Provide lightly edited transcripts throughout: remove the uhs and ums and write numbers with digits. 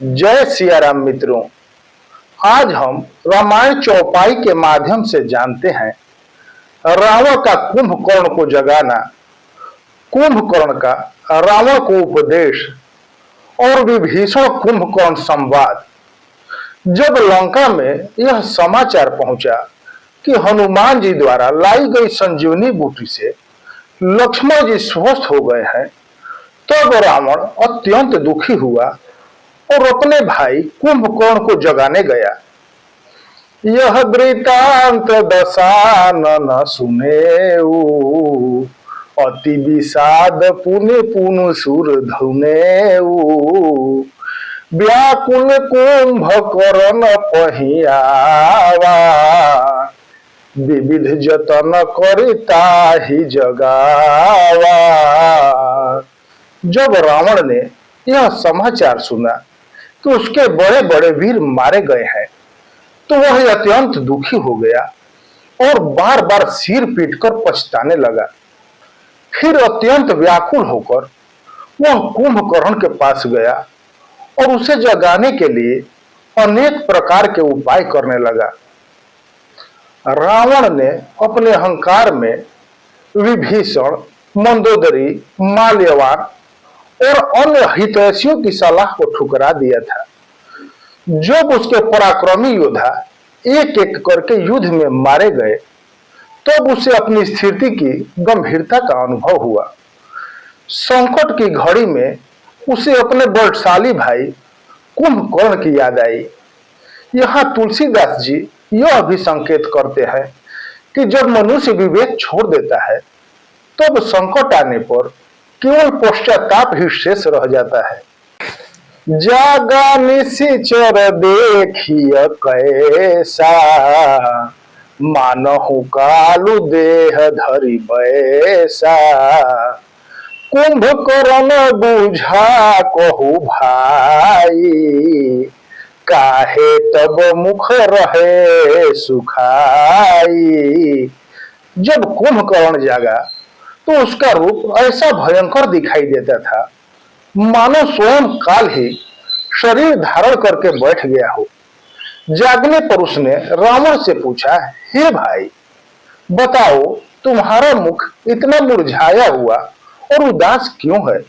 जय सिया राम मित्रों। आज हम रामायण चौपाई के माध्यम से जानते हैं रावण का कुंभकर्ण को जगाना, कुंभकर्ण का रावण को उपदेश और विभीषण कुंभकर्ण संवाद। जब लंका में यह समाचार पहुंचा कि हनुमान जी द्वारा लाई गई संजीवनी बूटी से लक्ष्मण जी स्वस्थ हो गए हैं, तब रावण अत्यंत दुखी हुआ और अपने भाई कुंभकर्ण को जगाने गया। यह वृतांत दशानन सुनेऊ, अति विषाद पुनि पुनु सुर धुनेऊ। व्याकुल कुंभकर्ण पहियावा, विविध जतन करिता ही जगावा। जब रावण ने यह समाचार सुना कि उसके बड़े बड़े वीर मारे गए हैं, तो वह अत्यंत दुखी हो गया और बार बार सिर पीटकर पछताने लगा। फिर अत्यंत व्याकुल होकर वह कुंभकर्ण के पास गया और उसे जगाने के लिए अनेक प्रकार के उपाय करने लगा। रावण ने अपने अहंकार में विभीषण, मंदोदरी, माल्यवान और अन्य हितैषियों की सलाह को ठुकरा दिया था। जब उसके पराक्रमी योद्धा एक एक करके युद्ध में मारे गए, तब उसे अपनी स्थिति की गंभीरता का अनुभव हुआ। संकट की घड़ी में उसे अपने बलशाली भाई कुंभकर्ण की याद आई। यहाँ तुलसीदास जी यह भी संकेत करते हैं कि जब मनुष्य विवेक छोड़ देता है, तब संकट आने पर केवल पश्चाताप ही शेष रह जाता है। जागा निशिचर देखिय कैसा, मानहु कालु देह धरि बैसा। कुंभकर्ण बुझा कहु भाई, काहे तब मुख रहे सुखाई। जब कुंभकर्ण जागा तो उसका रूप ऐसा भयंकर दिखाई देता था, मानो स्वयं काल ही शरीर धारण करके बैठ गया हो। जागने पर उसने रावण से पूछा, हे भाई, बताओ तुम्हारा मुख इतना मुरझाया हुआ और उदास क्यों है?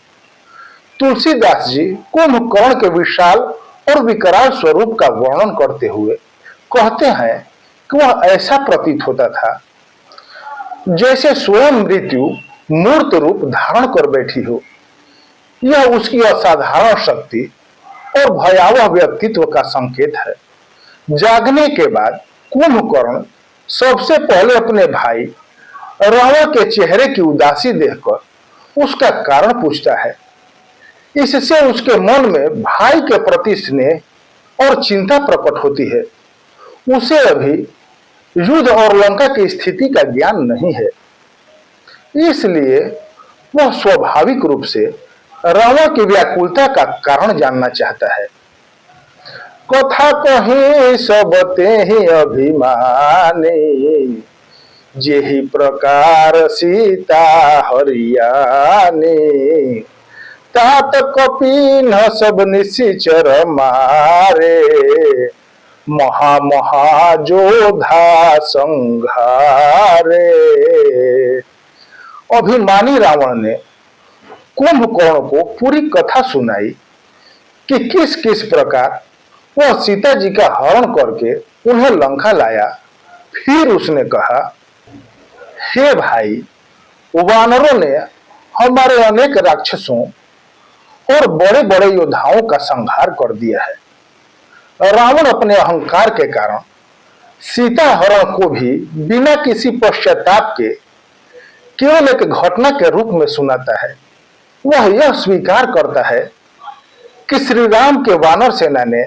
तुलसीदास जी कुंभकर्ण के विशाल और विकराल स्वरूप का वर्णन करते हुए कहते हैं कि वह ऐसा प्रतीत होता था जैसे स्वयं मृत्यु मूर्त रूप धारण कर बैठी हो। यह उसकी असाधारण शक्ति और भयावह व्यक्तित्व का संकेत है। जागने के बाद कुंभकर्ण सबसे पहले अपने भाई रावण के चेहरे की उदासी देखकर उसका कारण पूछता है। इससे उसके मन में भाई के प्रति स्नेह और चिंता प्रकट होती है। उसे अभी युद्ध और लंका की स्थिति का ज्ञान नहीं है, इसलिए वह स्वाभाविक रूप से रावण की व्याकुलता का कारण जानना चाहता है। कथा कहीं सब तेहि अभिमानी, जेहि प्रकार सीता हरियानी। तात कपिन सब निशिचर मारे, महा महा जोधा संघारे। अभिमानी रावण ने कुंभकर्ण को पूरी कथा सुनाई कि किस किस प्रकार वह सीता जी का हरण करके उन्हें लंका लाया। फिर उसने कहा, हे भाई, वानरों ने हमारे अनेक राक्षसों और बड़े बड़े योद्धाओं का संहार कर दिया है। रावण अपने अहंकार के कारण सीता हरण को भी बिना किसी पश्चाताप के केवल एक घटना के रूप में सुनाता है। वह यह स्वीकार करता है कि श्री राम के वानर सेना ने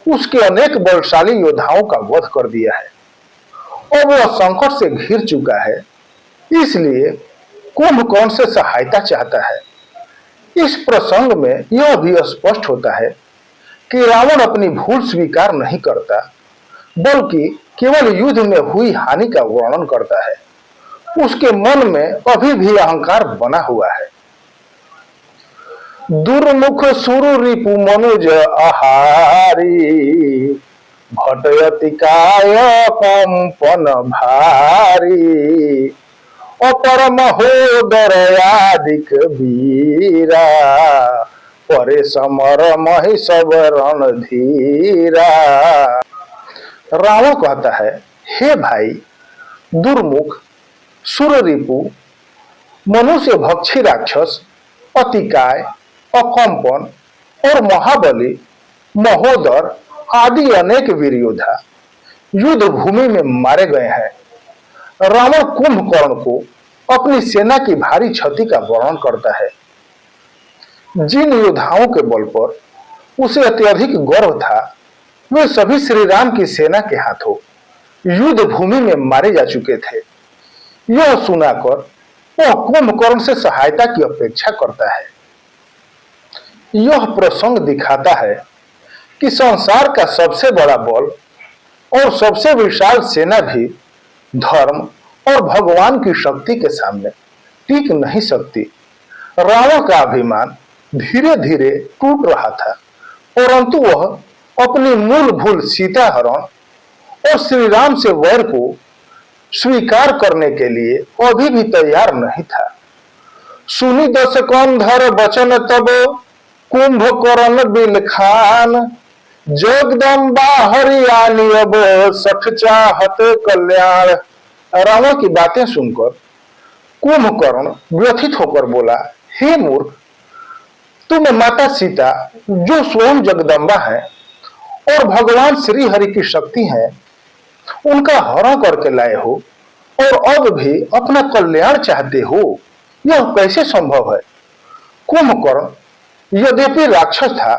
उसके अनेक बलशाली योद्धाओं का वध कर दिया है और वह संकट से घिर चुका है, इसलिए कुंभकर्ण से सहायता चाहता है। इस प्रसंग में यह भी स्पष्ट होता है कि रावण अपनी भूल स्वीकार नहीं करता, बल्कि केवल युद्ध में हुई हानि का वर्णन करता है। उसके मन में अभी भी अहंकार बना हुआ है। दुर्मुख सुरु रिपु मनुज आहारी भटयति काय कंपन भारी अपर महोदरयादिक वीरा परे समर मही सब रणधीरा। रावण कहता है, हे भाई, दुर्मुख सुररिपु मनुष्य भक्षी राक्षस अतिकाय अकंपन और महाबली महोदर आदि अनेक वीर योद्धा युद्ध भूमि में मारे गए हैं। रावण कुंभकर्ण को अपनी सेना की भारी क्षति का वर्णन करता है। जिन योद्धाओं के बल पर उसे अत्यधिक गर्व था, वे सभी श्री राम की सेना के हाथों युद्ध भूमि में मारे जा चुके थे। यह सुनाकर वह कुंभकर्ण से सहायता की अपेक्षा करता है। यह प्रसंग दिखाता है कि संसार का सबसे बड़ा बल और सबसे विशाल सेना भी धर्म और भगवान की शक्ति के सामने टिक नहीं सकती। रावण का अभिमान धीरे धीरे टूट रहा था, परंतु वह अपनी मूल भूल सीता हरण और श्री राम से वैर को स्वीकार करने के लिए अभी भी तैयार नहीं था। सुनी दस कंधर बचन तब कुंभकर्ण बिल खान जगदम्बा हरियाणी अब सठ चाहत कल्याण। रावण की बातें सुनकर कुंभकर्ण व्यथित होकर बोला, हे मूर्ख, तुम माता सीता जो स्वयं जगदम्बा है और भगवान श्री हरि की शक्ति है, उनका हरण करके लाए हो और अब भी अपना कल्याण चाहते हो, यह कैसे संभव है? कुंभकर्ण यद्यपि राक्षस था,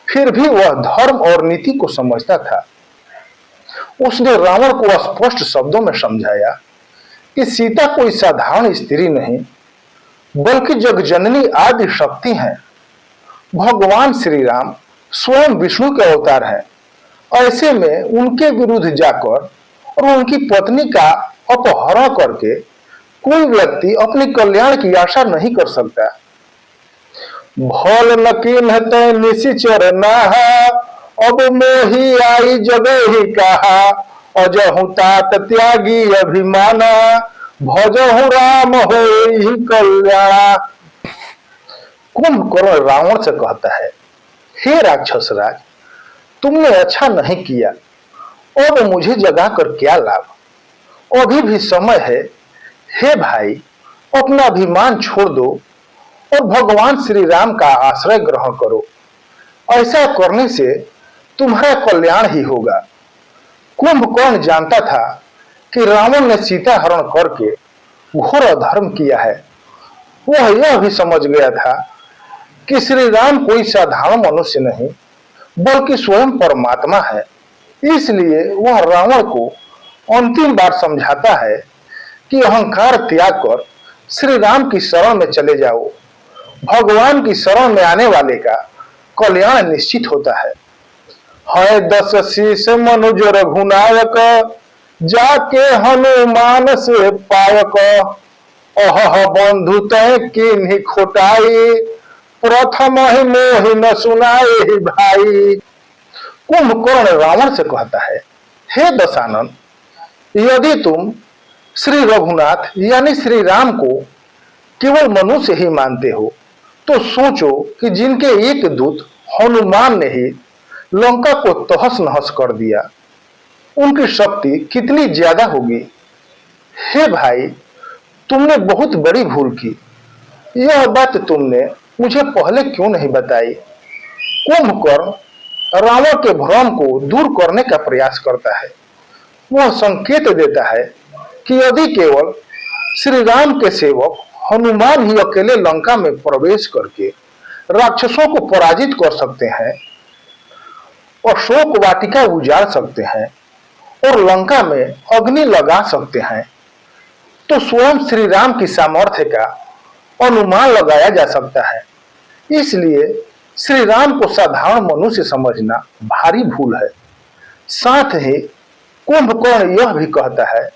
फिर भी वह धर्म और नीति को समझता था। उसने रावण को स्पष्ट शब्दों में समझाया कि सीता कोई साधारण स्त्री नहीं, बल्कि जगजननी आदि शक्ति है। भगवान श्री राम स्वयं विष्णु के अवतार हैं। ऐसे में उनके विरुद्ध जाकर और उनकी पत्नी का अपहरण करके कोई व्यक्ति अपने कल्याण की आशा नहीं कर सकता। भल नकीन तय निशिचर नाहा अब मोही आई जगह ही कहा अजहु तात त्यागी अभिमाना भजहु राम हो ही कल्याण। कुंभकर्ण रावण से कहता है, हे राक्षस राज, तुमने अच्छा नहीं किया, अब मुझे जगाकर क्या लाभ? अभी भी समय है। हे भाई, अपना अभिमान छोड़ दो और भगवान श्री राम का आश्रय ग्रहण करो। ऐसा करने से तुम्हारा कल्याण ही होगा। कुंभकर्ण जानता था कि रावण ने सीता हरण करके घोर अधर्म किया है। वह यह भी समझ गया था कि श्री राम कोई साधारण मनुष्य नहीं, बल्कि स्वयं परमात्मा है। इसलिए वह रावण को अंतिम बार समझाता है कि अहंकार त्याग कर श्री राम की शरण में चले जाओ। भगवान की शरण में आने वाले का कल्याण निश्चित होता है। है 10 शीश मनुज रघुनायक जाके हनुमान से पायक अह बंधु तय किन्हीं खोटाई प्रथम ही मोहि न सुनाए ही भाई। कुंभकर्ण रावण से कहता है, हे दशानन, यदि तुम श्री रघुनाथ यानी श्री राम को केवल मनुष्य ही मानते हो, तो सोचो कि जिनके एक दूत हनुमान ने ही लंका को तहस नहस कर दिया, उनकी शक्ति कितनी ज्यादा होगी। हे भाई, तुमने बहुत बड़ी भूल की। यह बात तुमने मुझे पहले क्यों नहीं बताई? कुंभकर्ण रावण के भ्रम को दूर करने का प्रयास करता है। वह संकेत देता है कि यदि केवल श्री राम के सेवक हनुमान ही अकेले लंका में प्रवेश करके राक्षसों को पराजित कर सकते हैं और शोक वाटिका उजाड़ सकते हैं और लंका में अग्नि लगा सकते हैं, तो स्वयं श्री राम की सामर्थ्य का अनुमान लगाया जा सकता है। इसलिए श्री राम को साधारण मनुष्य समझना भारी भूल है। साथ ही कुंभकर्ण यह भी कहता है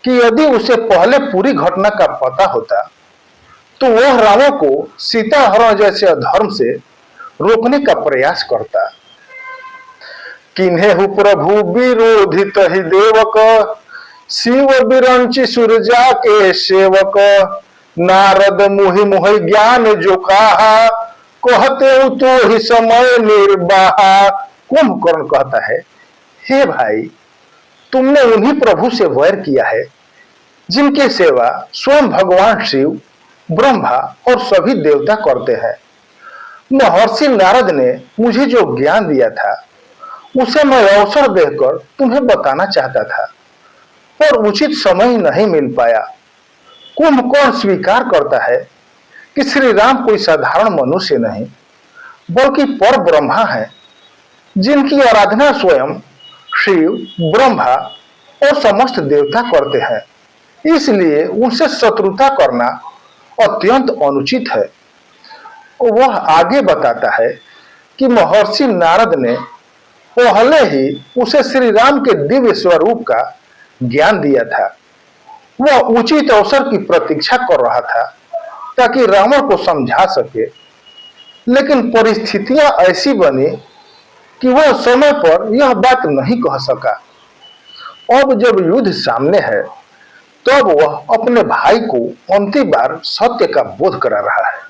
कि यदि उसे पहले पूरी घटना का पता होता तो वह रावण को सीता हरण जैसे अधर्म से रोकने का प्रयास करता। किन्हेहु प्रभु विरोधित ही देवक, शिव बिरंची सूरजा के सेवक, नारद मुहि मोहि ज्ञान जो कहा, कहते तो ही समय निर्वाहा। कुंभकर्ण कहता है, हे भाई, तुमने उन्हीं प्रभु से वैर किया है जिनकी सेवा स्वयं भगवान शिव, ब्रह्मा और सभी देवता करते हैं। महर्षि नारद ने मुझे जो ज्ञान दिया था उसे मैं अवसर देकर तुम्हें बताना चाहता था, पर उचित समय नहीं मिल पाया। कुंभकर्ण स्वीकार करता है कि श्री राम कोई साधारण मनुष्य नहीं बल्कि पर ब्रह्मा है, जिनकी आराधना स्वयं शिव, ब्रह्मा और समस्त देवता करते हैं। इसलिए उनसे शत्रुता करना अत्यंत अनुचित है। वह आगे बताता है कि महर्षि नारद ने पहले ही उसे श्री राम के दिव्य स्वरूप का ज्ञान दिया था। वह उचित अवसर की प्रतीक्षा कर रहा था ताकि रावण को समझा सके, लेकिन परिस्थितियां ऐसी बनी कि वह समय पर यह बात नहीं कह सका। अब जब युद्ध सामने है तब वह अपने भाई को अंतिम बार सत्य का बोध करा रहा है।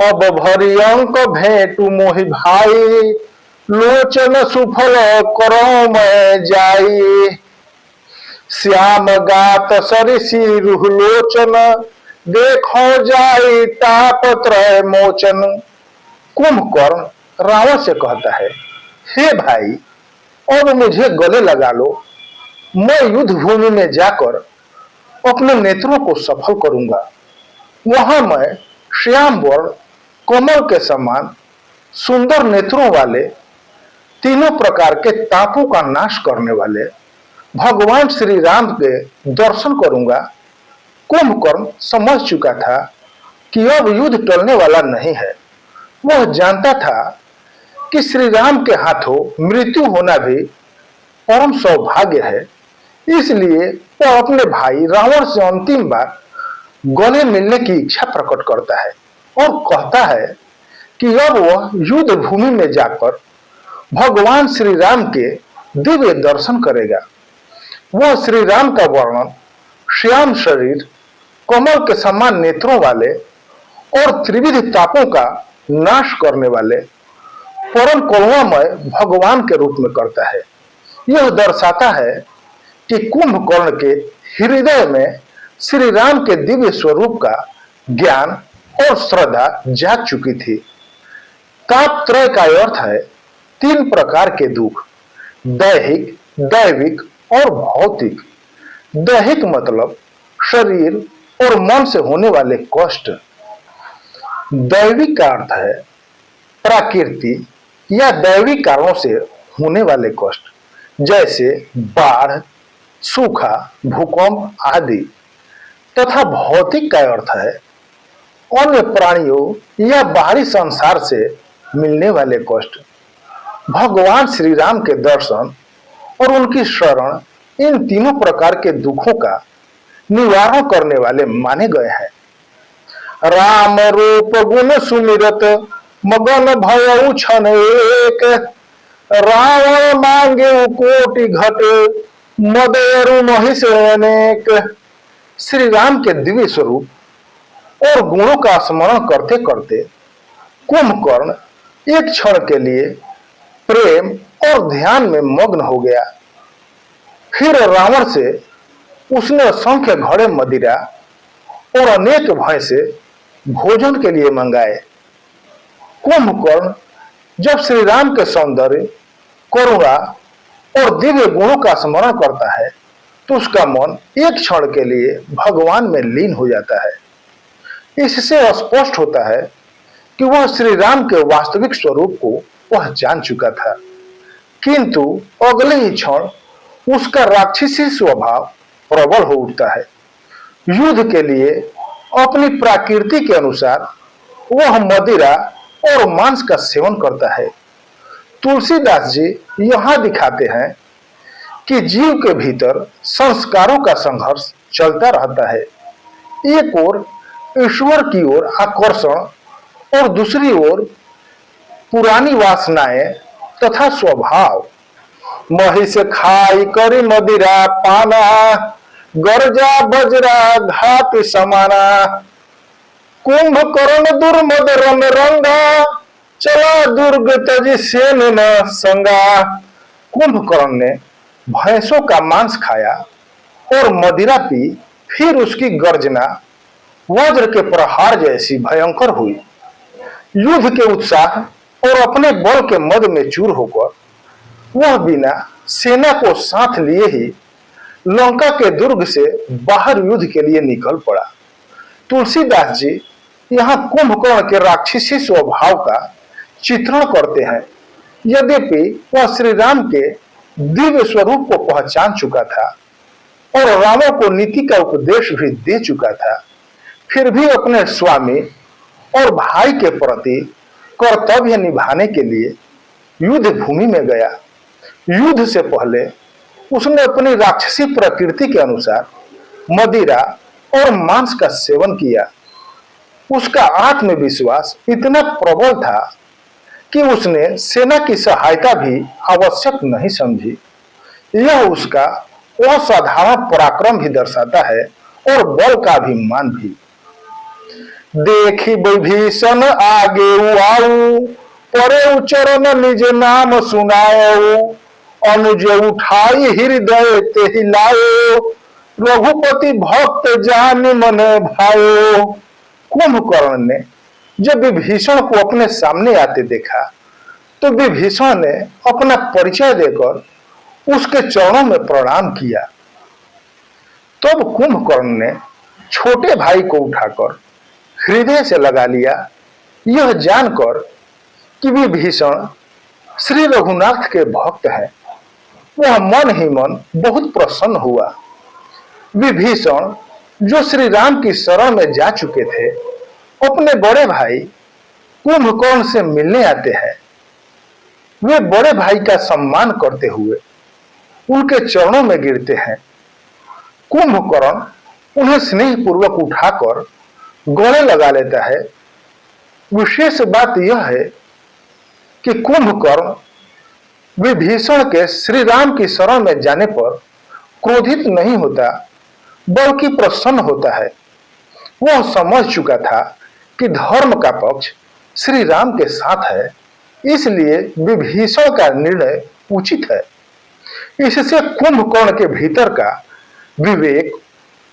अब भरी अंक भेंटू मोहि भाई, लोचन सुफल करो मैं जाई, श्याम गात सरिसी रुह लोचन, देखो जाई तापत्रय मोचन। कुंभकर्ण रावण से कहता है, हे भाई, अब मुझे गले लगा लो। मैं युद्ध भूमि में जाकर अपने नेत्रों को सफल करूंगा। वहां मैं श्याम वर्ण, कमल के समान सुंदर नेत्रों वाले, तीनों प्रकार के तापों का नाश करने वाले भगवान श्री राम के दर्शन करूंगा। कुंभकर्ण समझ चुका था कि अब युद्ध टलने वाला नहीं है। वह जानता था कि श्री राम के हाथों मृत्यु होना भी परम सौभाग्य है। इसलिए वह अपने भाई रावण से अंतिम बार गले मिलने की इच्छा प्रकट करता है और कहता है कि अब वह युद्ध भूमि में जाकर भगवान श्री राम के दिव्य दर्शन करेगा। वह श्री राम का वर्णन श्याम शरीर, कमल के समान नेत्रों वाले और त्रिविध तापों का नाश करने वाले परम करुणामय भगवान के रूप में करता है। यह दर्शाता है कि कुंभकर्ण के हृदय में श्री राम के दिव्य स्वरूप का ज्ञान और श्रद्धा जाग चुकी थी। तापत्रय का अर्थ है तीन प्रकार के दुख, दैहिक, दैविक और भौतिक। दैहिक मतलब शरीर और मन से होने वाले कष्ट। दैविक का अर्थ है प्राकृति या दैविक कारणों से होने वाले कष्ट, जैसे बाढ़, सूखा, भूकंप आदि। तथा भौतिक का अर्थ है अन्य प्राणियों या बाहरी संसार से मिलने वाले कष्ट। भगवान श्री राम के दर्शन और उनकी शरण इन तीनों प्रकार के दुखों का निवारण करने वाले माने गए हैं। राम रूप गुण सुमिरत, मगन भयउ छन एक, रावण मांगे कोटि घट, मदेरु महिष अनेक। श्री राम के दिव्य स्वरूप और गुणों का स्मरण करते करते कुंभकर्ण एक क्षण के लिए प्रेम और ध्यान में मग्न हो गया। फिर रावण से उसने असंख्य घड़े मदिरा और अनेक भैंसे भोजन के लिए मंगाए। कुंभकर्ण जब श्री राम के सौंदर्य, करुणा और दिव्य गुणों का स्मरण करता है तो उसका मन एक क्षण के लिए भगवान में लीन हो जाता है। इससे स्पष्ट होता है कि वह श्री राम के वास्तविक स्वरूप को वह जान चुका था, किंतु अगले ही क्षण उसका राक्षसी स्वभाव प्रबल हो उठता है। युद्ध के लिए अपनी प्रकृति के अनुसार वह मदिरा और मांस का सेवन करता है। तुलसीदास जी यहां दिखाते हैं कि जीव के भीतर संस्कारों का संघर्ष चलता रहता है। एक ओर ईश्वर की ओर आकर्षण और दूसरी ओर पुरानी वासनाएं तथा स्वभाव। महिष खाई करी मदिरा पाना, गर्जा बजरा घात समाना। कुंभकर्ण दुर्मद रन रंगा, चला दुर्ग तजी सेन न संगा। कुंभकर्ण ने भैंसों का मांस खाया और मदिरा पी, फिर उसकी गर्जना वज्र के प्रहार जैसी भयंकर हुई। युद्ध के उत्साह और अपने बल के मद में चूर होकर वह बिना सेना को साथ लिए ही लंका के दुर्ग से बाहर युद्ध के लिए निकल पड़ा। तुलसीदास जी यहाँ कुंभकर्ण के राक्षसी स्वभाव का चित्रण करते हैं। यद्यपि वह श्री राम के दिव्य स्वरूप को पहचान चुका था और रावण को नीति का उपदेश भी दे चुका था, फिर भी अपने स्वामी और भाई के प्रति कर्तव्य निभाने के लिए युद्ध भूमि में गया। युद्ध से पहले उसने अपनी राक्षसी प्रकृति के अनुसार मदिरा और मांस का सेवन किया। उसका आत्मविश्वास इतना प्रबल था कि उसने सेना की सहायता भी आवश्यक नहीं समझी। यह उसका असाधारण पराक्रम भी दर्शाता है और बल का अभिमान भी। देखी विभीषण आगे आऊ, परे चरण निज नाम सुनाओ। अनुज उठाई हृदय ते हिलाओ, रघुपति भक्त जान मन भायो। कुंभकर्ण ने जब विभीषण को अपने सामने आते देखा तो विभीषण ने अपना परिचय देकर उसके चरणों में प्रणाम किया। तब कुंभकर्ण ने छोटे भाई को उठाकर हृदय से लगा लिया, यह जानकर कि विभीषण श्री रघुनाथ के भक्त हैं। वह मन ही मन बहुत प्रसन्न हुआ। विभीषण जो श्री राम की शरण में जा चुके थे, अपने बड़े भाई कुंभकर्ण से मिलने आते हैं। वे बड़े भाई का सम्मान करते हुए उनके चरणों में गिरते हैं। कुंभकर्ण उन्हें स्नेह पूर्वक उठाकर गले लगा लेता है। विशेष बात यह है कि कुंभकर्ण विभीषण के श्री राम की शरण में जाने पर क्रोधित नहीं होता, बल्कि प्रसन्न होता है। वह समझ चुका था कि धर्म का पक्ष श्री राम के साथ है, इसलिए विभीषण का निर्णय उचित है। इससे कुंभकर्ण के भीतर का विवेक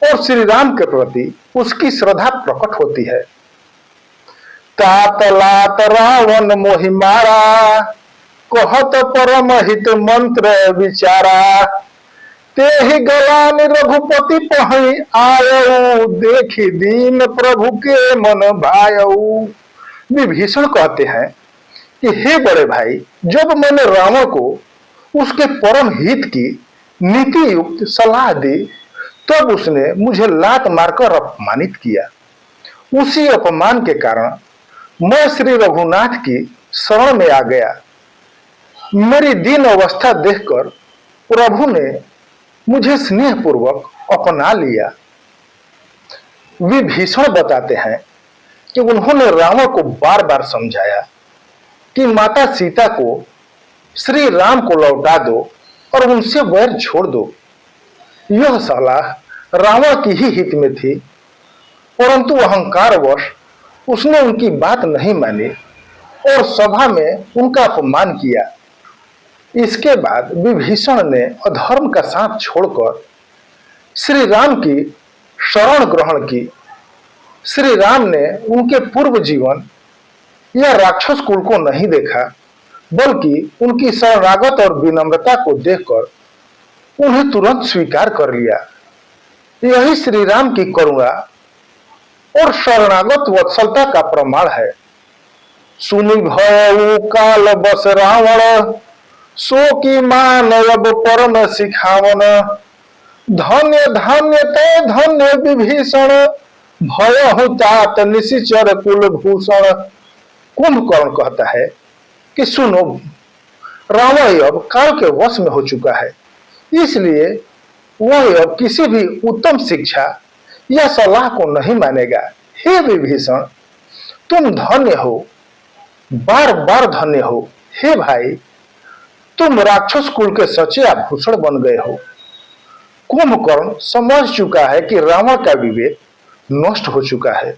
और श्री राम के प्रति उसकी श्रद्धा प्रकट होती है। तात लात रावण मोहि मारा, कहत परम हित मंत्र विचारा। ते ही गलान रघुपति पहि आयो, देखी दीन प्रभु के मन भायऊ। विभीषण कहते हैं कि हे बड़े भाई, जब मैंने रावण को उसके परम हित की नीति युक्त सलाह दी, तब उसने मुझे लात मारकर अपमानित किया। उसी अपमान के कारण मैं श्री रघुनाथ की शरण में आ गया। मेरी दीन अवस्था देखकर प्रभु ने मुझे स्नेह पूर्वक अपना लिया। विभीषण बताते हैं कि उन्होंने रावण को बार बार समझाया कि माता सीता को श्री राम को लौटा दो और उनसे वैर छोड़ दो। यह सलाह रावण की ही हित में थी, परंतु अहंकारवश उसने उनकी बात नहीं मानी और सभा में उनका अपमान किया। इसके बाद विभीषण ने अधर्म का साथ छोड़कर श्री राम की शरण ग्रहण की। श्री राम ने उनके पूर्व जीवन या राक्षस कुल को नहीं देखा, बल्कि उनकी शरणागत और विनम्रता को देखकर उन्हें तुरंत स्वीकार कर लिया। यही श्री राम की करुणा और शरणागत वत्सलता का प्रमाण है। सुनि भयउ काल बस रावण, सो की मान अब परम सिखावन। धन्य धन्य ते धन्य विभीषण, भय तात निशिचर कुल भूषण। कुंभकर्ण कहता है कि सुनो, रावण अब काल के वश में हो चुका है, इसलिए वह अब किसी भी उत्तम शिक्षा या सलाह को नहीं मानेगा। हे विभीषण, तुम धन्य हो, बार बार धन्य हो। हे भाई, तुम राक्षस कुल के सच्चे आभूषण बन गए हो। कुंभकर्ण समझ चुका है कि रावण का विवेक नष्ट हो चुका है।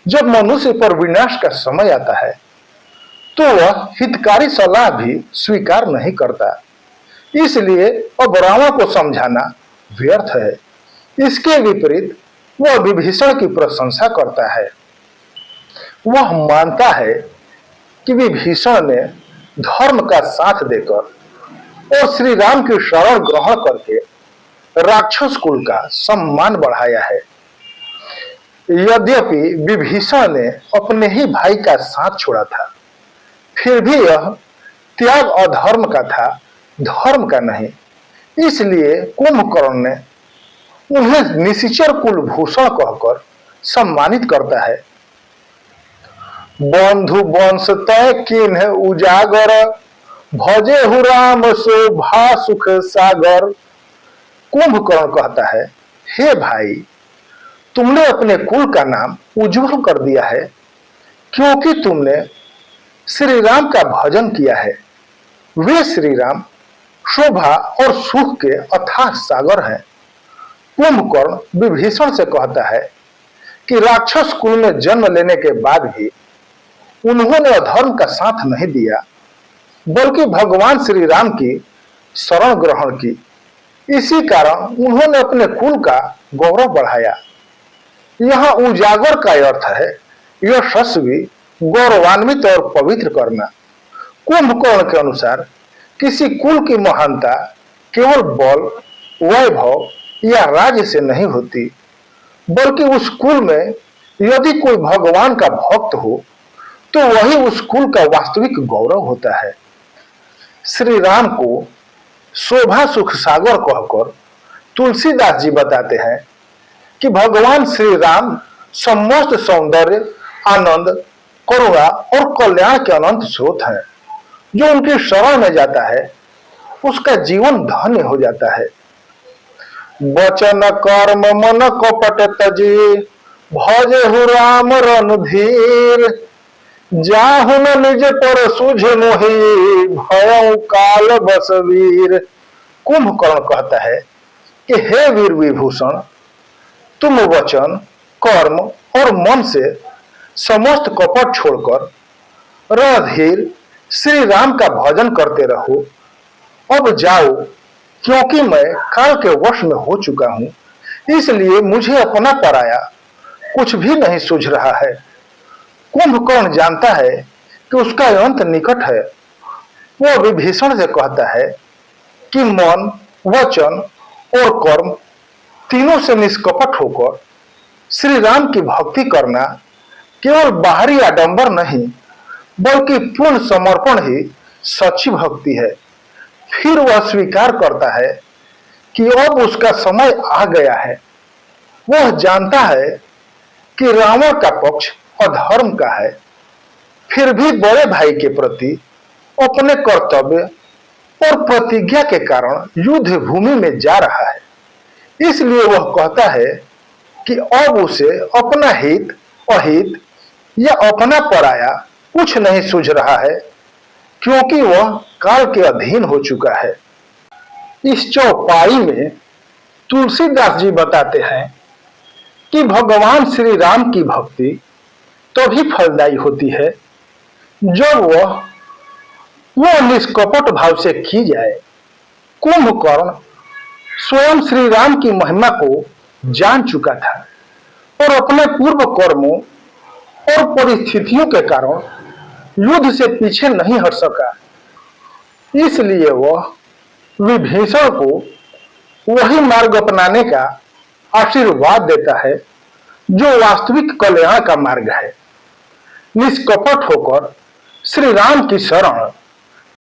जब मनुष्य पर विनाश का समय आता है तो वह हितकारी सलाह भी स्वीकार नहीं करता। इसलिए अब रावण को समझाना व्यर्थ है। इसके विपरीत वह विभीषण की प्रशंसा करता है। वह मानता है कि विभीषण ने धर्म का साथ देकर और श्री राम की शरण ग्रहण करके राक्षस कुल का सम्मान बढ़ाया है। यद्यपि विभीषण ने अपने ही भाई का साथ छोड़ा था, फिर भी यह त्याग अधर्म का था, धर्म का नहीं। इसलिए कुंभकर्ण ने उन्हें निशिचर कुलभूषण कहकर सम्मानित करता है। बंधु वंश तय किन्ह उजागर, भजे हु राम शोभा सुख सागर। कुंभकर्ण कहता है, हे भाई, तुमने अपने कुल का नाम उज्जवल कर दिया है, क्योंकि तुमने श्री राम का भजन किया है। वे श्री राम शोभा और सुख के अथाह सागर हैं। कुंभकर्ण विभीषण से कहता है कि राक्षस कुल में जन्म लेने के बाद भी उन्होंने अधर्म का साथ नहीं दिया, बल्कि भगवान श्री राम की शरण ग्रहण की। इसी कारण उन्होंने अपने कुल का गौरव बढ़ाया। यहाँ उजागर का अर्थ है यशस्वी, गौरवान्वित और पवित्र करना। कुंभकर्ण के अनुसार किसी कुल की महानता केवल बल, वैभव या राज्य से नहीं होती, बल्कि उस कुल में यदि कोई भगवान का भक्त हो तो वही उस कुल का वास्तविक गौरव होता है। श्री राम को शोभा सुख सागर कहकर तुलसीदास जी बताते हैं कि भगवान श्री राम समस्त सौंदर्य, आनंद, करुणा और कल्याण के अनंत स्रोत हैं। जो उनकी शरण में जाता है उसका जीवन धन्य हो जाता है। वचन कर्म मन कपट तजी, भजे हु राम रणधीर। जाहु न निज पर सुझ मोहि, भयउ काल बसवीर। कुंभकर्ण कहता है कि हे वीर विभूषण, तुम वचन, कर्म और मन से समस्त कपट छोड़कर रणधीर श्री राम का भजन करते रहो। अब जाओ, क्योंकि मैं काल के वश में हो चुका हूं, इसलिए मुझे अपना पराया कुछ भी नहीं सूझ रहा है। कुंभकर्ण जानता है कि उसका अंत निकट है। वह विभीषण से कहता है कि मन, वचन और कर्म तीनों से निष्कपट होकर श्री राम की भक्ति करना केवल बाहरी आडंबर नहीं, बल्कि पूर्ण समर्पण ही सच्ची भक्ति है। फिर वह स्वीकार करता है कि अब उसका समय आ गया है। वह जानता है कि रावण का पक्ष अधर्म का है, फिर भी बड़े भाई के प्रति अपने कर्तव्य और प्रतिज्ञा के कारण युद्ध भूमि में जा रहा है। इसलिए वह कहता है कि अब उसे अपना हित, अहित या अपना पराया कुछ नहीं सूझ रहा है, क्योंकि वह काल के अधीन हो चुका है। इस चौपाई में तुलसीदास जी बताते हैं कि भगवान श्री राम की भक्ति तभी फलदायी होती है जब वह निष्कपट भाव से की जाए। कुंभकर्ण स्वयं श्री राम की महिमा को जान चुका था और अपने पूर्व कर्मों और परिस्थितियों के कारण युद्ध से पीछे नहीं हट सका। इसलिए वह विभीषण को वही मार्ग अपनाने का आशीर्वाद देता है जो वास्तविक कल्याण का मार्ग है। निष्कपट होकर श्री राम की शरण